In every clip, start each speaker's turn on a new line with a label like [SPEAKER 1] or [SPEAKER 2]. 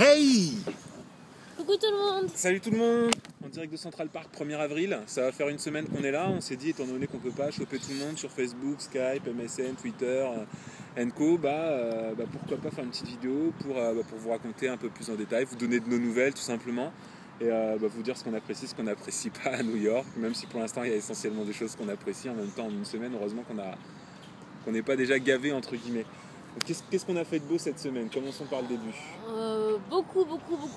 [SPEAKER 1] Hey!
[SPEAKER 2] Coucou tout le monde!
[SPEAKER 1] Salut tout le monde! En direct de Central Park, 1er avril. Ça va faire une semaine qu'on est là. On s'est dit, étant donné qu'on peut pas choper tout le monde sur Facebook, Skype, MSN, Twitter, Co, pourquoi pas faire une petite vidéo pour vous raconter un peu plus en détail, vous donner de nos nouvelles tout simplement. Et vous dire ce qu'on apprécie, ce qu'on n'apprécie pas à New York, même si pour l'instant il y a essentiellement des choses qu'on apprécie. En même temps, en une semaine, heureusement qu'on n'est pas déjà gavé entre guillemets. Qu'est-ce qu'on a fait de beau cette semaine? Commençons par le début.
[SPEAKER 2] Beaucoup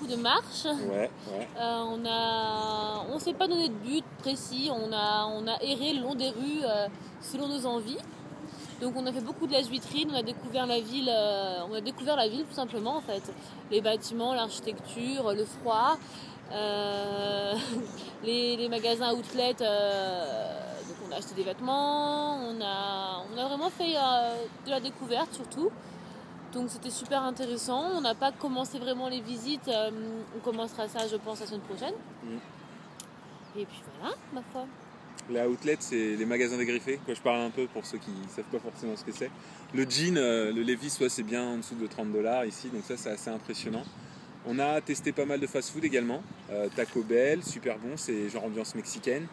[SPEAKER 2] de marches.
[SPEAKER 1] Ouais.
[SPEAKER 2] On s'est pas donné de but précis. On a erré le long des rues selon nos envies. Donc on a fait beaucoup de lèche-vitrine. On a découvert la ville. Tout simplement en fait. Les bâtiments, l'architecture, le froid, les magasins outlet. Donc on a acheté des vêtements. On a vraiment fait de la découverte surtout. Donc c'était super intéressant. On n'a pas commencé vraiment les visites. On commencera ça, je pense, la semaine prochaine. Et puis voilà, ma foi.
[SPEAKER 1] La outlet, c'est les magasins dégriffés. Quand je parle un peu pour ceux qui ne savent pas forcément ce que c'est. Le jean, le Levi's, c'est bien en dessous de $30 ici. Donc ça, c'est assez impressionnant. On a testé pas mal de fast-food également. Taco Bell, super bon. C'est genre ambiance mexicaine.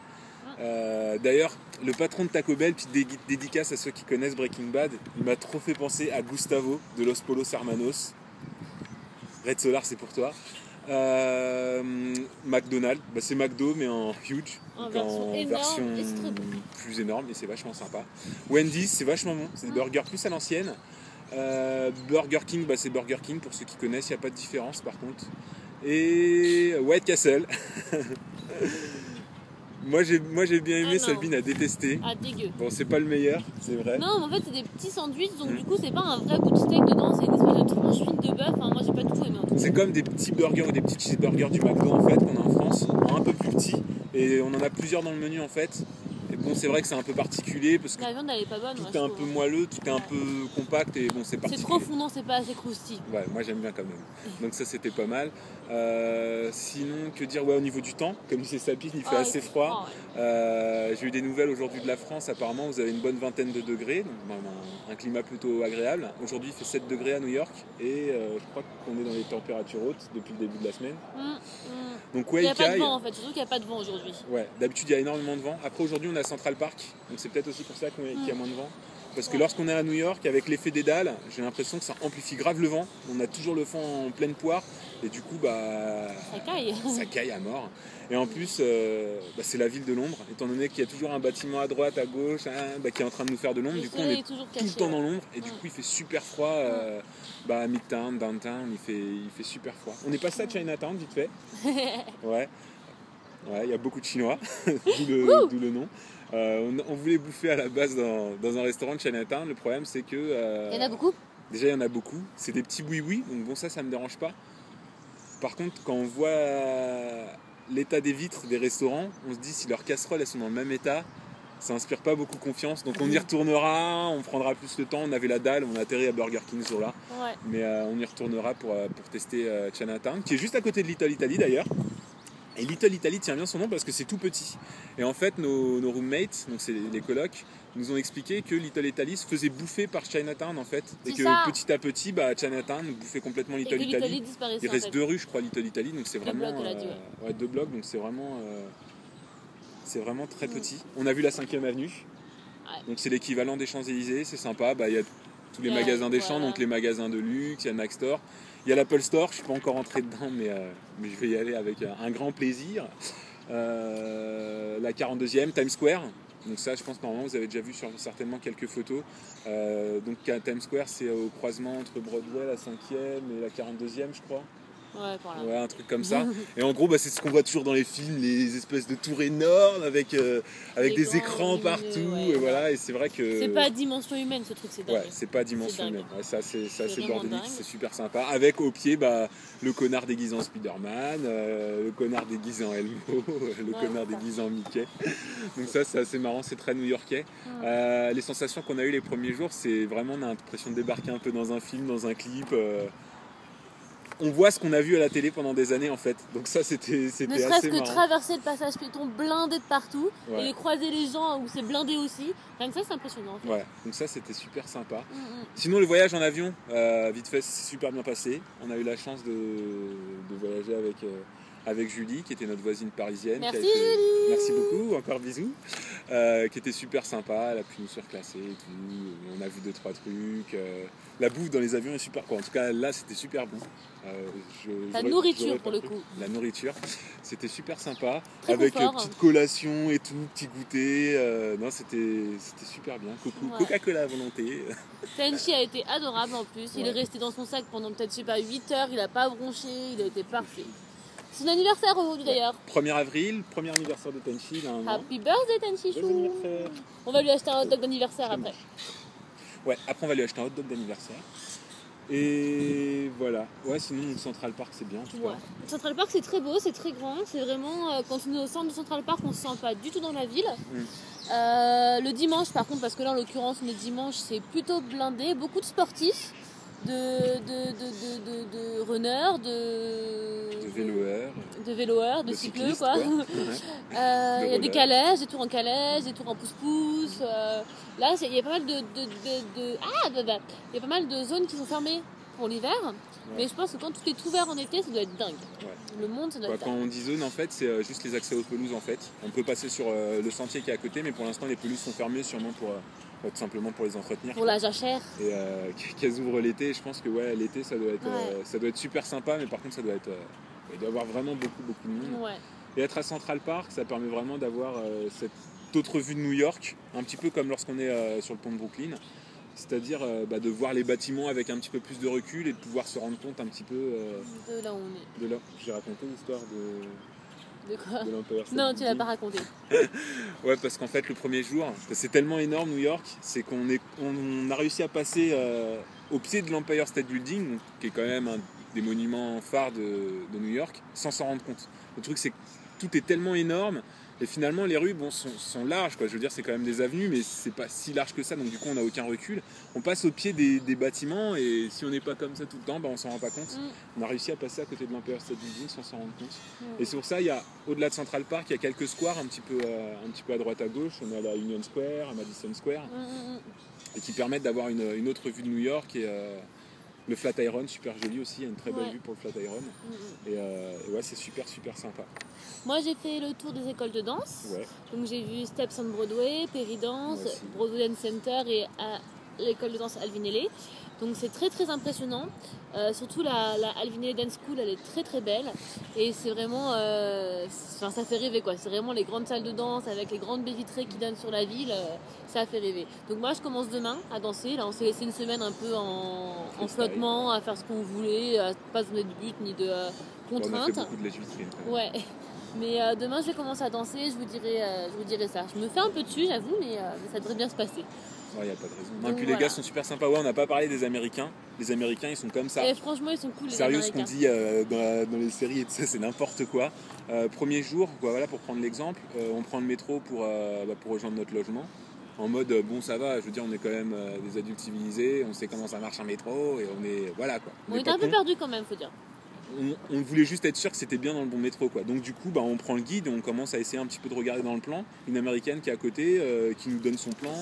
[SPEAKER 1] D'ailleurs, le patron de Taco Bell, petite dédicace à ceux qui connaissent Breaking Bad, il m'a trop fait penser à Gustavo de Los Polos Hermanos. Red Solar, c'est pour toi. McDonald's, c'est McDo mais en huge,
[SPEAKER 2] en version
[SPEAKER 1] plus énorme et c'est vachement sympa. Wendy's, c'est vachement bon, c'est des burgers plus à l'ancienne. Burger King, c'est Burger King pour ceux qui connaissent, il n'y a pas de différence par contre. Et White Castle. Moi j'ai bien aimé, Sabine a détesté.
[SPEAKER 2] Ah, dégueu.
[SPEAKER 1] Bon, c'est pas le meilleur, c'est vrai.
[SPEAKER 2] Non, mais en fait c'est des petits sandwichs, donc du coup c'est pas un vrai bout de steak dedans, c'est une espèce de tranche fine de bœuf. Moi j'ai pas du tout aimé en tout cas.
[SPEAKER 1] C'est comme des petits burgers ou des petits cheeseburgers du McDo en fait qu'on a en France, un peu plus petits, et on en a plusieurs dans le menu en fait. Et bon, c'est vrai que c'est un peu particulier parce que
[SPEAKER 2] la viande elle est pas bonne.
[SPEAKER 1] Tout est un peu moelleux, tout est un peu compact et bon, c'est particulier.
[SPEAKER 2] C'est trop fondant, c'est pas assez croustillant.
[SPEAKER 1] Ouais, moi j'aime bien quand même. Donc ça c'était pas mal. Sinon, que dire, au niveau du temps, comme c'est Sabine, il fait assez froid. J'ai eu des nouvelles aujourd'hui de la France, apparemment vous avez une bonne vingtaine de degrés, donc un climat plutôt agréable. Aujourd'hui il fait 7 degrés à New York et je crois qu'on est dans les températures hautes depuis le début de la semaine. Donc
[SPEAKER 2] il n'y a pas de vent en fait, surtout qu'il n'y a pas de vent aujourd'hui.
[SPEAKER 1] Ouais, d'habitude il y a énormément de vent. Après aujourd'hui on est à Central Park, donc c'est peut-être aussi pour ça qu'il y a moins de vent. Parce que lorsqu'on est à New York, avec l'effet des dalles, j'ai l'impression que ça amplifie grave le vent. On a toujours le vent en pleine poire et du coup
[SPEAKER 2] ça caille.
[SPEAKER 1] Ça caille à mort. Et en plus c'est la ville de Londres, étant donné qu'il y a toujours un bâtiment à droite, à gauche, qui est en train de nous faire de l'ombre. Du coup on est tout le temps dans l'ombre et du coup il fait super froid à Midtown, Downtown, il fait super froid. On est passé à Chinatown vite fait. Ouais, il y a beaucoup de Chinois, d'où le nom. On voulait bouffer à la base dans un restaurant de Chinatown. Le problème c'est que
[SPEAKER 2] il y en a beaucoup.
[SPEAKER 1] Déjà il y en a beaucoup. C'est des petits boui-boui, donc bon ça me dérange pas. Par contre quand on voit l'état des vitres des restaurants, on se dit si leurs casseroles elles sont dans le même état, ça inspire pas beaucoup confiance. Donc on y retournera, on prendra plus le temps. On avait la dalle, on a atterri à Burger King sur là.
[SPEAKER 2] Ouais.
[SPEAKER 1] Mais on y retournera pour tester Chinatown, qui est juste à côté de Little Italy d'ailleurs. Et Little Italy tient bien son nom parce que c'est tout petit. Et en fait, nos roommates, donc c'est les colocs, nous ont expliqué que Little Italy se faisait bouffer par Chinatown en fait. Et que petit à petit, Chinatown bouffait complètement Little Italy. Il reste 2 rues, je crois, Little Italy, donc c'est vraiment. 2 blocs, donc c'est vraiment très petit. On a vu la 5e avenue, donc c'est l'équivalent des Champs-Élysées, c'est sympa. Il y a tous les magasins des champs, donc les magasins de luxe, il y a Mac Store. Il y a l'Apple Store, je ne suis pas encore rentré dedans, mais je vais y aller avec un grand plaisir. La 42e, Times Square. Donc ça, je pense normalement vous avez déjà vu certainement quelques photos. Donc Times Square, c'est au croisement entre Broadway, la 5e et la 42e, je crois. Ouais, un truc comme ça. Et en gros, c'est ce qu'on voit toujours dans les films, les espèces de tours énormes avec des écrans partout. Et voilà, et c'est vrai que.
[SPEAKER 2] C'est pas à dimension humaine ce truc, c'est dingue.
[SPEAKER 1] Ouais, c'est pas à dimension humaine. Ouais, c'est assez bordélique, c'est super sympa. Avec au pied, le connard déguisé en Spider-Man, le connard déguisé en Elmo, le connard déguisé en Mickey. Donc ça, c'est assez marrant, c'est très new-yorkais. Les sensations qu'on a eues les premiers jours, c'est vraiment, on a l'impression de débarquer un peu dans un film, dans un clip. on voit ce qu'on a vu à la télé pendant des années en fait. Donc ça c'était
[SPEAKER 2] Ne
[SPEAKER 1] assez
[SPEAKER 2] serait-ce que
[SPEAKER 1] marrant.
[SPEAKER 2] traverser le passage piéton blindé de partout
[SPEAKER 1] Ouais.
[SPEAKER 2] et les croiser les gens où c'est blindé aussi. Rien que ça, c'est impressionnant. En fait.
[SPEAKER 1] Ouais, donc ça c'était super sympa.
[SPEAKER 2] Mm.
[SPEAKER 1] Sinon le voyage en avion, vite fait, c'est super bien passé. On a eu la chance de voyager avec Julie, qui était notre voisine parisienne.
[SPEAKER 2] Merci
[SPEAKER 1] qui a été...
[SPEAKER 2] Julie.
[SPEAKER 1] Merci beaucoup, encore bisous. Qui était super sympa, elle a pu nous surclasser et tout. On a vu 2-3 trucs. La bouffe dans les avions est super. En tout cas là c'était super bon.
[SPEAKER 2] La nourriture pour le coup.
[SPEAKER 1] La nourriture, c'était super sympa.
[SPEAKER 2] Très
[SPEAKER 1] avec
[SPEAKER 2] confort.
[SPEAKER 1] petite collation et tout, petit goûter. Non, c'était super bien.
[SPEAKER 2] Ouais.
[SPEAKER 1] Coca-Cola à volonté.
[SPEAKER 2] Tenchi a été adorable en plus. Il
[SPEAKER 1] Ouais.
[SPEAKER 2] est resté dans son sac pendant peut-être, je sais pas, 8 heures. Il a pas bronché. Il a été parfait. C'est son anniversaire aujourd'hui d'ailleurs.
[SPEAKER 1] 1er avril, premier anniversaire de Tenchi. Il a un an.
[SPEAKER 2] Happy birthday Tenchi
[SPEAKER 1] Bon
[SPEAKER 2] Chou.
[SPEAKER 1] anniversaire.
[SPEAKER 2] On va lui acheter un hot dog d'anniversaire après.
[SPEAKER 1] Ouais, après on va lui acheter un hot dog d'anniversaire. Et voilà. Ouais, sinon le Central Park c'est bien en tout
[SPEAKER 2] Ouais.
[SPEAKER 1] cas.
[SPEAKER 2] Central Park c'est très beau, c'est très grand. C'est vraiment quand on est au centre de Central Park, on se sent pas du tout dans la ville. Le dimanche par contre, parce que là en l'occurrence on est dimanche, c'est plutôt blindé. Beaucoup de sportifs, de runners, de véloeurs, de cycleux
[SPEAKER 1] cyclistes,
[SPEAKER 2] quoi.
[SPEAKER 1] Ouais.
[SPEAKER 2] Il y a
[SPEAKER 1] rollers.
[SPEAKER 2] des calèches, des tours en calèche, des tours en pouce-pouce. Là, il y a pas mal il y a pas mal de zones qui sont fermées pour l'hiver. Mais je pense que quand tout est ouvert en été, ça doit être dingue.
[SPEAKER 1] Ouais.
[SPEAKER 2] Le monde, ça doit
[SPEAKER 1] Ouais,
[SPEAKER 2] être
[SPEAKER 1] quand
[SPEAKER 2] dingue.
[SPEAKER 1] on dit zone, en fait, c'est juste les accès aux pelouses. En fait, on peut passer sur le sentier qui est à côté, mais pour l'instant, les pelouses sont fermées, sûrement pour tout simplement pour les entretenir.
[SPEAKER 2] Pour la jachère.
[SPEAKER 1] Et qu'elles ouvrent l'été. Je pense que ouais, l'été, ça doit être super sympa, mais par contre, ça doit être, il doit y avoir vraiment beaucoup de monde.
[SPEAKER 2] Ouais.
[SPEAKER 1] Et être à Central Park, ça permet vraiment d'avoir cette autre vue de New York, un petit peu comme lorsqu'on est sur le pont de Brooklyn. C'est-à-dire de voir les bâtiments avec un petit peu plus de recul et de pouvoir se rendre compte un petit peu
[SPEAKER 2] De là où on est.
[SPEAKER 1] de là. J'ai raconté l'histoire
[SPEAKER 2] De quoi
[SPEAKER 1] de l'Empire State
[SPEAKER 2] Non, tu l'as
[SPEAKER 1] Building.
[SPEAKER 2] pas raconté.
[SPEAKER 1] Ouais, parce qu'en fait, le premier jour, c'est tellement énorme New York, c'est qu'on a réussi à passer au pied de l'Empire State Building, donc, qui est quand même un des monuments phares de New York, sans s'en rendre compte. Le truc, c'est que tout est tellement énorme. Et finalement, les rues sont larges, quoi. Je veux dire, c'est quand même des avenues, mais c'est pas si large que ça, donc du coup, on n'a aucun recul. On passe au pied des bâtiments, et si on n'est pas comme ça tout le temps, on s'en rend pas compte. On a réussi à passer à côté de l'Empire State Building sans s'en rendre compte. Et c'est pour ça, au-delà de Central Park, il y a quelques squares un petit peu à droite à gauche. On est à la Union Square, à Madison Square, et qui permettent d'avoir une autre vue de New York. Et le Flatiron, super joli aussi, il y a une très belle vue pour le Flatiron. Et ouais, c'est super sympa.
[SPEAKER 2] Moi, j'ai fait le tour des écoles de danse.
[SPEAKER 1] Ouais.
[SPEAKER 2] Donc, j'ai vu Steps on Broadway, Perry Dance,
[SPEAKER 1] Moi aussi.
[SPEAKER 2] Broadway Dance Center et l'école de danse Alvin Ailey. Donc, c'est très très impressionnant. Surtout la Alvin Ailey Dance School, elle est très très belle. Et c'est vraiment. Ça fait rêver quoi. C'est vraiment les grandes salles de danse avec les grandes baies vitrées qui donnent sur la ville. Ça fait rêver. Donc, moi, je commence demain à danser. Là, on s'est laissé une semaine un peu en flottement, à faire ce qu'on voulait, à pas se donner de but ni de
[SPEAKER 1] On a fait
[SPEAKER 2] contraintes.
[SPEAKER 1] beaucoup de lèche-vitrine.
[SPEAKER 2] Ouais, mais demain je vais commencer à danser, je vous dirai ça. Je me fais un peu dessus, j'avoue, mais ça devrait bien se passer.
[SPEAKER 1] Il n'y a pas de raison. Non,
[SPEAKER 2] Donc,
[SPEAKER 1] et puis les
[SPEAKER 2] voilà.
[SPEAKER 1] gars sont super sympas. Ouais, on n'a pas parlé des Américains. Les Américains, ils sont comme ça.
[SPEAKER 2] Et franchement, ils sont cool, les
[SPEAKER 1] Sérieux, ce qu'on
[SPEAKER 2] Américains.
[SPEAKER 1] dit dans les séries et tout ça, c'est n'importe quoi. Premier jour, voilà, pour prendre l'exemple, on prend le métro pour rejoindre notre logement. En mode, bon, ça va, je veux dire, on est quand même des adultes civilisés, on sait comment ça marche un métro, et on est. Voilà quoi.
[SPEAKER 2] On
[SPEAKER 1] est
[SPEAKER 2] était
[SPEAKER 1] pas
[SPEAKER 2] un peu
[SPEAKER 1] cons.
[SPEAKER 2] perdus quand même, faut dire.
[SPEAKER 1] On voulait juste être sûr que c'était bien dans le bon métro quoi. Donc du coup on prend le guide et on commence à essayer un petit peu de regarder dans le plan. Une américaine qui est à côté qui nous donne son plan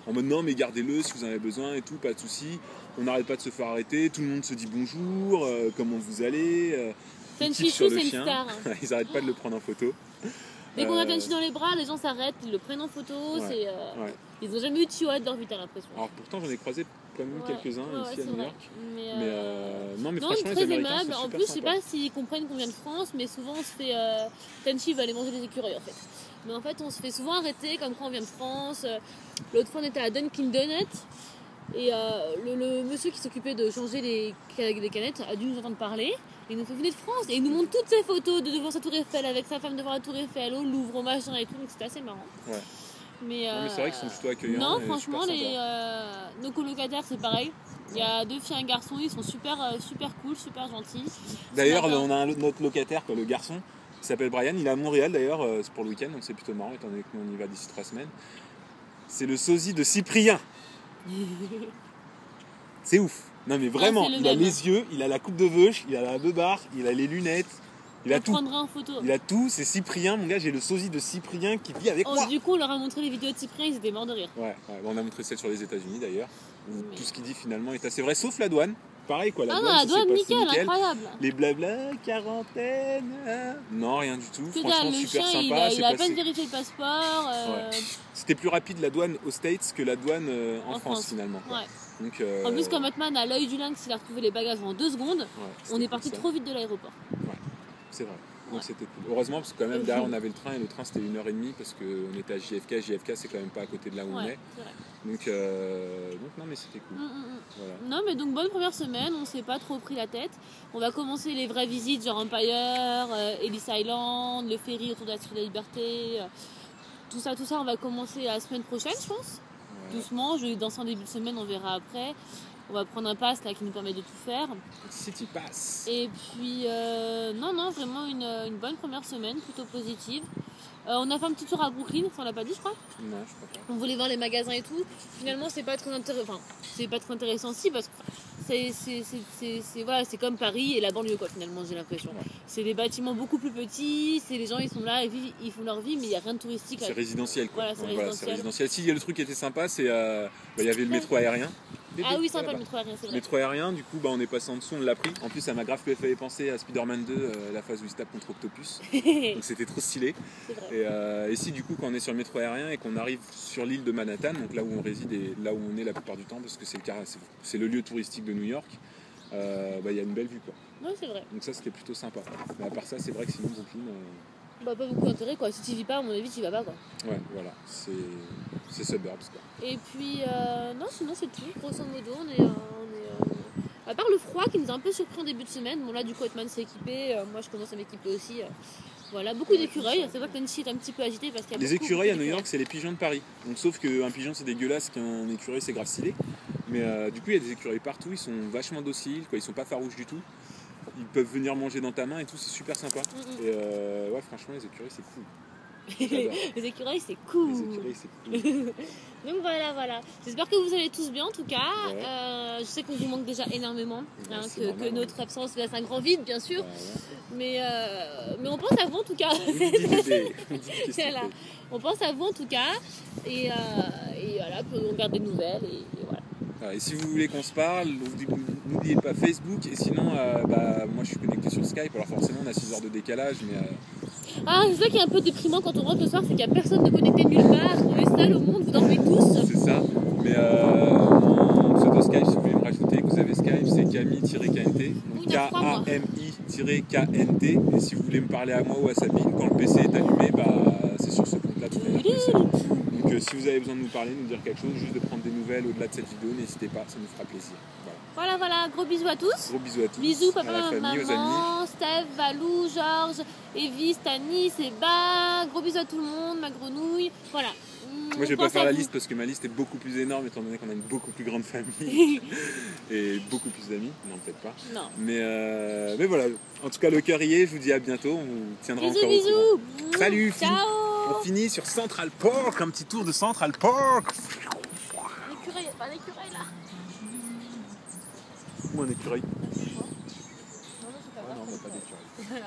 [SPEAKER 1] en mode non mais gardez-le si vous en avez besoin et tout, pas de souci. On n'arrête pas de se faire arrêter, tout le monde se dit bonjour, comment vous allez. Ils
[SPEAKER 2] Tenchi
[SPEAKER 1] kiffent sur
[SPEAKER 2] Chou,
[SPEAKER 1] le
[SPEAKER 2] c'est une
[SPEAKER 1] chien.
[SPEAKER 2] star. Hein.
[SPEAKER 1] Ils n'arrêtent pas de le prendre en photo.
[SPEAKER 2] Dès qu'on a Tenchi dans les bras, les gens s'arrêtent, ils le prennent en photo.
[SPEAKER 1] Ouais.
[SPEAKER 2] Ouais. Ils n'ont jamais eu de chihuahua de leur vie, t'as l'impression.
[SPEAKER 1] Alors pourtant j'en ai croisé quand même quelques-uns ici
[SPEAKER 2] c'est
[SPEAKER 1] à New
[SPEAKER 2] vrai.
[SPEAKER 1] York.
[SPEAKER 2] Mais,
[SPEAKER 1] Non mais
[SPEAKER 2] non,
[SPEAKER 1] franchement les
[SPEAKER 2] très
[SPEAKER 1] Américains
[SPEAKER 2] aimable.
[SPEAKER 1] sont
[SPEAKER 2] En
[SPEAKER 1] super
[SPEAKER 2] plus, je sais
[SPEAKER 1] sympas.
[SPEAKER 2] pas s'ils comprennent qu'on vient de France, mais souvent on se fait. Tenchi va aller manger des écureuils en fait. Mais en fait, on se fait souvent arrêter comme quand on vient de France. L'autre fois, on était à Dunkin' Donuts. Et le monsieur qui s'occupait de changer les canettes a dû nous entendre parler. Et il nous fait venir de France. Et il nous montre toutes ses photos de devant sa tour Eiffel avec sa femme devant la tour Eiffel, au Louvre, au machin et tout. Donc c'était assez marrant.
[SPEAKER 1] Ouais.
[SPEAKER 2] Mais,
[SPEAKER 1] Non, mais c'est vrai qu'ils sont plutôt accueillants.
[SPEAKER 2] non,
[SPEAKER 1] et
[SPEAKER 2] franchement,
[SPEAKER 1] super sympas.
[SPEAKER 2] nos colocataires, c'est pareil. Il y a 2 filles et un garçon, ils sont super cool, super gentils.
[SPEAKER 1] D'ailleurs,
[SPEAKER 2] Ce matin-
[SPEAKER 1] on a notre locataire, quoi, le garçon, qui s'appelle Brian. Il est à Montréal d'ailleurs, c'est pour le week-end, donc c'est plutôt marrant étant donné qu'on y va d'ici 3 semaines. C'est le sosie de Cyprien. C'est ouf. Non mais vraiment,
[SPEAKER 2] c'est le
[SPEAKER 1] il a
[SPEAKER 2] même.
[SPEAKER 1] les yeux, il a la coupe de veuche, il a la beubare, il a les lunettes, il a
[SPEAKER 2] On
[SPEAKER 1] tout.
[SPEAKER 2] prendra en photo.
[SPEAKER 1] Il a tout, c'est Cyprien, mon gars, j'ai le sosie de Cyprien qui vit avec
[SPEAKER 2] Oh,
[SPEAKER 1] moi.
[SPEAKER 2] du coup, on leur a montré les vidéos de Cyprien, ils étaient morts de rire.
[SPEAKER 1] Ouais, bon, on a montré celle sur les États-Unis d'ailleurs, où
[SPEAKER 2] Mais-
[SPEAKER 1] tout ce qu'il dit finalement est assez vrai, sauf la douane. Pareil quoi, la
[SPEAKER 2] Ah non,
[SPEAKER 1] douane,
[SPEAKER 2] la
[SPEAKER 1] ça s'est
[SPEAKER 2] douane,
[SPEAKER 1] passé
[SPEAKER 2] nickel,
[SPEAKER 1] nickel.
[SPEAKER 2] incroyable.
[SPEAKER 1] Les blabla, quarantaine, hein. Non, rien du tout.
[SPEAKER 2] Que
[SPEAKER 1] Franchement,
[SPEAKER 2] dalle, le
[SPEAKER 1] super
[SPEAKER 2] chien, il
[SPEAKER 1] sympa.
[SPEAKER 2] a
[SPEAKER 1] c'est
[SPEAKER 2] à
[SPEAKER 1] passé-
[SPEAKER 2] peine vérifié le passeport.
[SPEAKER 1] C'était plus rapide la douane aux States que la douane en
[SPEAKER 2] En
[SPEAKER 1] France
[SPEAKER 2] France.
[SPEAKER 1] finalement. quoi.
[SPEAKER 2] Ouais.
[SPEAKER 1] Donc,
[SPEAKER 2] En plus, quand Batman a l'œil du lynx, il a retrouvé les bagages en 2 secondes.
[SPEAKER 1] ouais,
[SPEAKER 2] On
[SPEAKER 1] c'était
[SPEAKER 2] est parti
[SPEAKER 1] cool, ça.
[SPEAKER 2] trop vite de l'aéroport.
[SPEAKER 1] C'est vrai. Donc
[SPEAKER 2] Ouais.
[SPEAKER 1] c'était cool. Heureusement, parce que quand même derrière on avait le train et le train c'était 1h30 parce qu'on était à JFK. JFK c'est quand même pas à côté de là où on
[SPEAKER 2] Ouais,
[SPEAKER 1] est.
[SPEAKER 2] c'est vrai.
[SPEAKER 1] Donc non mais c'était cool. Voilà.
[SPEAKER 2] Non, mais donc bonne première semaine, on s'est pas trop pris la tête. On va commencer les vraies visites, genre Empire, Ellis Island, le ferry autour de la Statue de la Liberté. Tout ça, on va commencer la semaine prochaine, je pense.
[SPEAKER 1] Ouais.
[SPEAKER 2] Doucement, je vais danser en début de semaine, on verra après. On va prendre un pass là qui nous permet de tout faire.
[SPEAKER 1] City Pass.
[SPEAKER 2] Et puis, non, vraiment une bonne première semaine, plutôt positive. On a fait un petit tour à Brooklyn, ça on l'a pas dit, je crois.
[SPEAKER 1] Non, je crois pas.
[SPEAKER 2] On voulait voir les magasins et tout. Finalement, c'est pas très intéressant. Enfin, c'est pas très intéressant si parce que voilà, c'est comme Paris et la banlieue quoi. Finalement, j'ai l'impression.
[SPEAKER 1] Ouais.
[SPEAKER 2] C'est des bâtiments beaucoup plus petits. C'est les gens, ils sont là, ils font leur vie, mais il y a rien de touristique.
[SPEAKER 1] C'est
[SPEAKER 2] Là.
[SPEAKER 1] résidentiel quoi.
[SPEAKER 2] Voilà, c'est
[SPEAKER 1] Ouais,
[SPEAKER 2] résidentiel.
[SPEAKER 1] c'est résidentiel. Si, il y a le truc qui était sympa, c'est il y avait le métro aérien.
[SPEAKER 2] Ah oui, sympa le métro aérien, c'est
[SPEAKER 1] Le
[SPEAKER 2] vrai.
[SPEAKER 1] métro aérien, du coup, on est passé en dessous, on l'a pris. En plus, ça m'a grave fait penser à Spider-Man 2, la phase où il se tape contre Octopus. Donc c'était trop stylé.
[SPEAKER 2] C'est vrai.
[SPEAKER 1] Et si du coup, quand on est sur le métro aérien et qu'on arrive sur l'île de Manhattan, donc là où on réside et là où on est la plupart du temps, parce que c'est le lieu touristique de New York, il y a une belle vue quoi.
[SPEAKER 2] Non, c'est vrai.
[SPEAKER 1] Donc ça, c'était plutôt sympa. Mais à part ça, c'est vrai que sinon, Brooklyn,
[SPEAKER 2] Bah, pas beaucoup d'intérêt quoi. Si tu vis pas, à mon avis, tu vas pas quoi.
[SPEAKER 1] ouais, voilà, c'est suburbs quoi.
[SPEAKER 2] Et puis, non, sinon c'est tout. Grosso modo, à part le froid qui nous a un peu surpris en début de semaine. Bon, là, du coup, Hotman s'est équipé. Moi, je commence à m'équiper aussi. Voilà, beaucoup d'écureuils. C'est vrai que Tennessee est un petit peu agité parce qu'il y a
[SPEAKER 1] Les
[SPEAKER 2] beaucoup
[SPEAKER 1] écureuils à New
[SPEAKER 2] d'écureuils.
[SPEAKER 1] York, c'est les pigeons de Paris. Donc, sauf qu'un pigeon, c'est dégueulasse, qu'un écureuil, c'est grave stylé. Mais du coup, il y a des écureuils partout. Ils sont vachement dociles, quoi. Ils sont pas farouches du tout. Ils peuvent venir manger dans ta main et tout. C'est super sympa. Et ouais, franchement, les écureuils, c'est cool. J'adore.
[SPEAKER 2] Les écureuils, c'est cool.
[SPEAKER 1] Les écureuils, c'est cool.
[SPEAKER 2] Donc voilà. J'espère que vous allez tous bien en tout cas.
[SPEAKER 1] Ouais.
[SPEAKER 2] Je sais qu'on vous manque déjà énormément.
[SPEAKER 1] Ouais, c'est
[SPEAKER 2] que
[SPEAKER 1] normal,
[SPEAKER 2] notre absence laisse un grand vide, bien sûr.
[SPEAKER 1] Ouais.
[SPEAKER 2] Mais on pense à vous en tout cas.
[SPEAKER 1] On dit l'idée. On dit qu'est-ce qu'on
[SPEAKER 2] Voilà.
[SPEAKER 1] fait.
[SPEAKER 2] On pense à vous en tout cas. Et voilà, puis on garde des nouvelles. Et voilà.
[SPEAKER 1] Voilà, et si vous voulez qu'on se parle, n'oubliez pas Facebook. Et sinon, moi je suis connecté sur Skype. Alors forcément, on a 6 heures de décalage. Mais
[SPEAKER 2] Ah, c'est ça qui est un peu déprimant quand on rentre le soir, c'est qu'il n'y a personne de connecté nulle part. On est seul au monde, vous dormez tous.
[SPEAKER 1] c'est ça. Mais mon pseudo Skype, si vous voulez me rajouter, que vous avez Skype, c'est Camille-KNT.
[SPEAKER 2] Oui,
[SPEAKER 1] Donc
[SPEAKER 2] il y en a trois, moi.
[SPEAKER 1] KAMI-KNT. Et si vous voulez me parler à moi ou à Sabine, quand le PC est allumé, c'est sur ce compte-là. tout à l'heure. Donc si vous avez besoin de nous parler, nous dire quelque chose, juste de prendre des nouvelles au-delà de cette vidéo, n'hésitez pas, ça nous fera plaisir.
[SPEAKER 2] Voilà, gros bisous à tous.
[SPEAKER 1] Gros bisous à tous.
[SPEAKER 2] Bisous
[SPEAKER 1] à
[SPEAKER 2] papa,
[SPEAKER 1] la famille, aux amis.
[SPEAKER 2] maman, Steph, Valou, Georges, Evie, Stani, Seba. Gros bisous à tout le monde, ma grenouille. Voilà.
[SPEAKER 1] Moi je vais pas faire la liste parce que ma liste est beaucoup plus énorme étant donné qu'on a une beaucoup plus grande famille et beaucoup plus d'amis. Non, peut-être pas.
[SPEAKER 2] Non.
[SPEAKER 1] Mais voilà, en tout cas le cœur y est, je vous dis à bientôt, on vous tiendra
[SPEAKER 2] Bisous,
[SPEAKER 1] encore au courant.
[SPEAKER 2] bisous.
[SPEAKER 1] Salut,
[SPEAKER 2] Ciao.
[SPEAKER 1] on finit sur Central Park, un petit tour de Central Park.
[SPEAKER 2] L'écureuil, il n'y a pas d'écureuil là.
[SPEAKER 1] Ou un écureuil.
[SPEAKER 2] Non, c'est pas
[SPEAKER 1] Ah
[SPEAKER 2] grave.
[SPEAKER 1] non, on n'a pas d'écureuil.
[SPEAKER 2] Voilà.